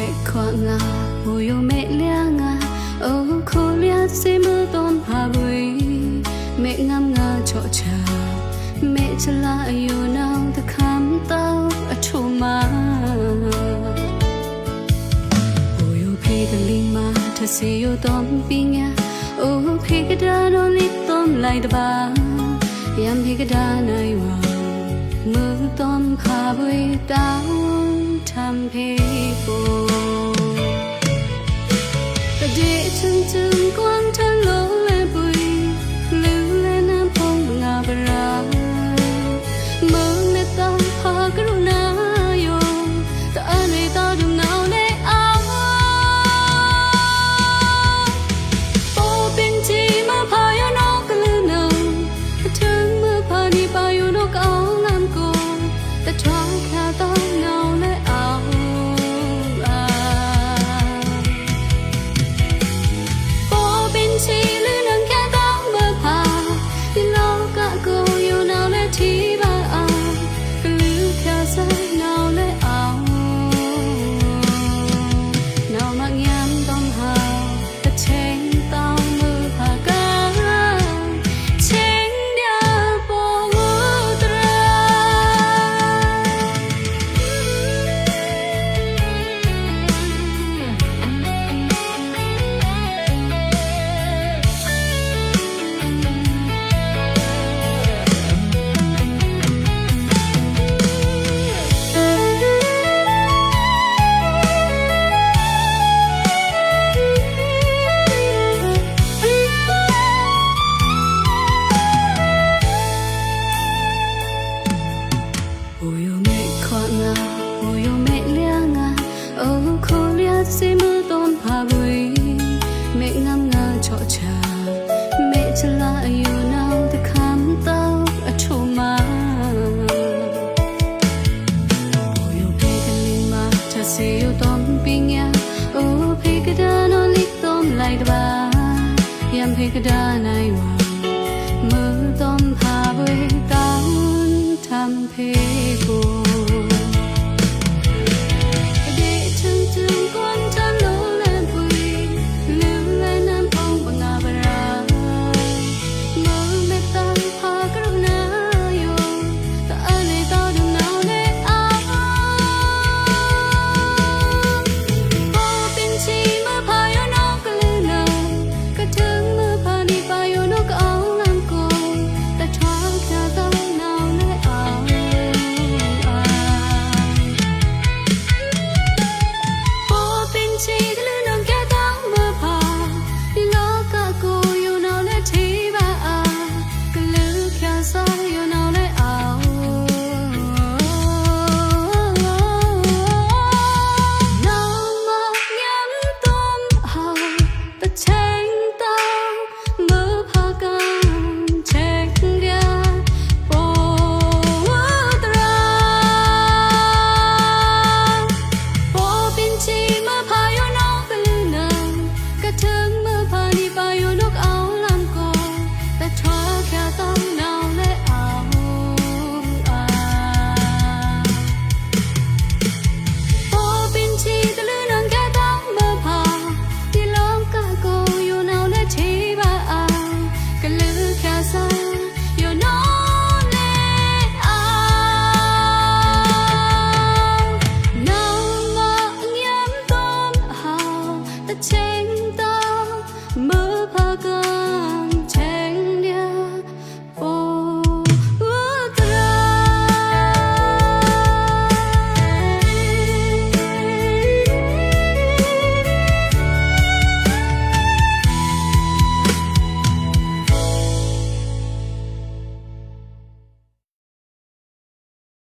mẹ khoan ngà mùi mẹ lia ngà ô khô lia xí mưa tôm hà bụi mẹ ngâm ngà cho trà mẹ chả la yêu nào ta khám tao ở chỗ mà ôi phi cái linh mà thật sự yêu tôm phi nghe ô phi cái đá nó lít tôm lại đá ba yam phi cái đá này vào mưa tôm hà bụi tao tham phê bồ ta để chân chân quan thân lỗ lệ bụi lưu lên nam phong ngà bờ ra mơ nét tao phá cái rô na yo ta anh ấy tao đừng nào nè áo ô bên chi mà phá yo nó cái lư nào ta chân mưa phá đi bao yo nó cái áo ngam cô ta thoáng kha tao nào nè áo ô bên chi lư nâng kha tao mưa phá đi lo cả cô yo nào nè thi ba áo cái lư kha sa nào nè áo nào mà nhắm tông hào ta chen tao mưa phá cả chen dia bo tra ôi mẹ khoan ngà ôi mẹ lia ngà ô khô lia xí mưa tôm hà bụi mẹ ngâm ngà cho trà mẹ chả la yêu nào ta khám tao ở chỗ mà ôi phi cái linh mà thật sự yêu tôm phi nghe ô phi cái đá nó lít tôm lại đá ba yam phi cái đá này vào mưa tôm hà bụi tao tham phê